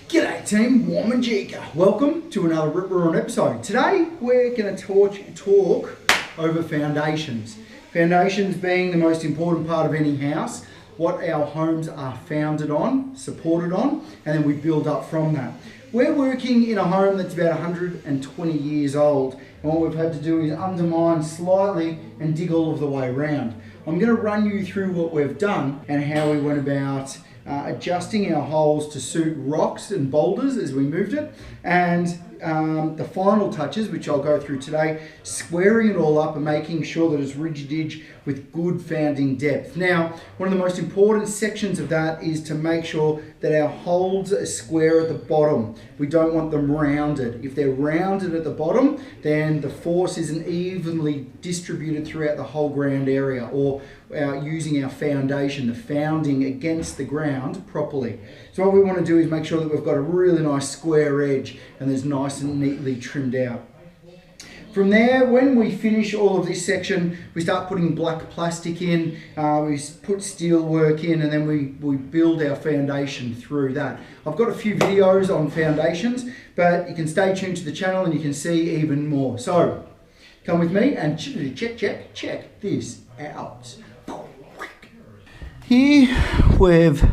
G'day team, Warm and Jika. Welcome to another Rip Roaring episode. Today we're going to talk over foundations. Foundations being the most important part of any house, what our homes are founded on, supported on, and then we build up from that. We're working in a home that's about 120 years old, and what we've had to do is undermine slightly and dig all of the way around. I'm going to run you through what we've done and how we went about adjusting our holes to suit rocks and boulders as we moved it, and the final touches, which I'll go through today, squaring it all up and making sure that it's ridge with good founding depth. Now, one of the most important sections of that is to make sure that our holes are square at the bottom. We don't want them rounded. If they're rounded at the bottom, then the force isn't evenly distributed throughout the whole ground area, or using our foundation, the founding against the ground properly. So what we want to do is make sure that we've got a really nice square edge and there's nice and neatly trimmed out. From there, when we finish all of this section, we start putting black plastic in, we put steel work in, and then we build our foundation through that. I've got a few videos on foundations, but you can stay tuned to the channel and you can see even more. So, come with me and check this out. Here we've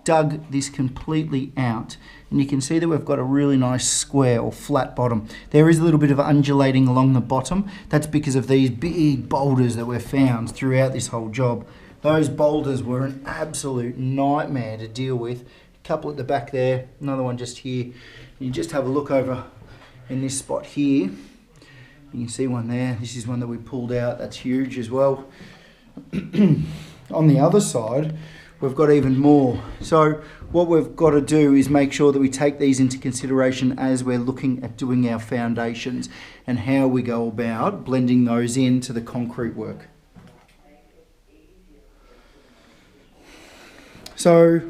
dug this completely out, and you can see that we've got a really nice square or flat bottom. There is a little bit of undulating along the bottom. That's because of these big boulders that we've found throughout this whole job. Those boulders were an absolute nightmare to deal with. A couple at the back there, another one just here. You just have a look over in this spot here. You can see one there. This is one that we pulled out. That's huge as well. On the other side, we've got even more. So what we've got to do is make sure that we take these into consideration as we're looking at doing our foundations and how we go about blending those into the concrete work. So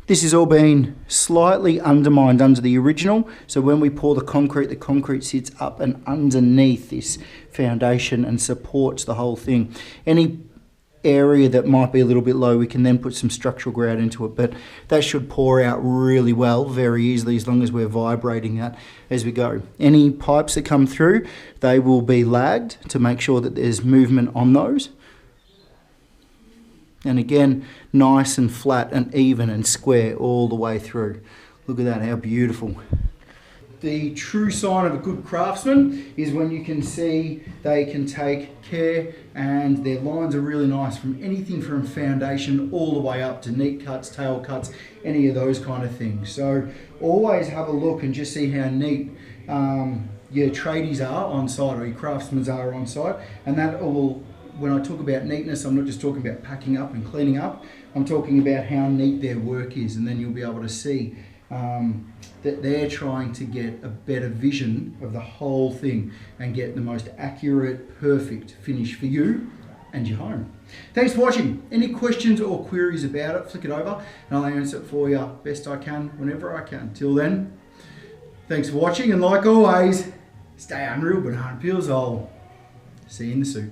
this has all been slightly undermined under the original. So when we pour the concrete sits up and underneath this foundation and supports the whole thing. Any area that might be a little bit low, we can then put some structural grout into it, but that should pour out really well, very easily, as long as we're vibrating that as we go. Any pipes that come through, they will be lagged to make sure that there's movement on those. And again, nice and flat and even and square all the way through. Look at that, how beautiful. The true sign of a good craftsman is when you can see they can take care and their lines are really nice, from anything from foundation all the way up to neat cuts, tail cuts, any of those kind of things. So always have a look and just see how neat your tradies are on site, or your craftsmen are on site. And that will, when I talk about neatness, I'm not just talking about packing up and cleaning up, I'm talking about how neat their work is, and then you'll be able to see that they're trying to get a better vision of the whole thing and get the most accurate, perfect finish for you and your home. Thanks for watching. Any questions or queries about it, flick it over and I'll answer it for you best I can, whenever I can. Till then, thanks for watching, and like always, stay unreal but aren't peels. I'll see you in the soup.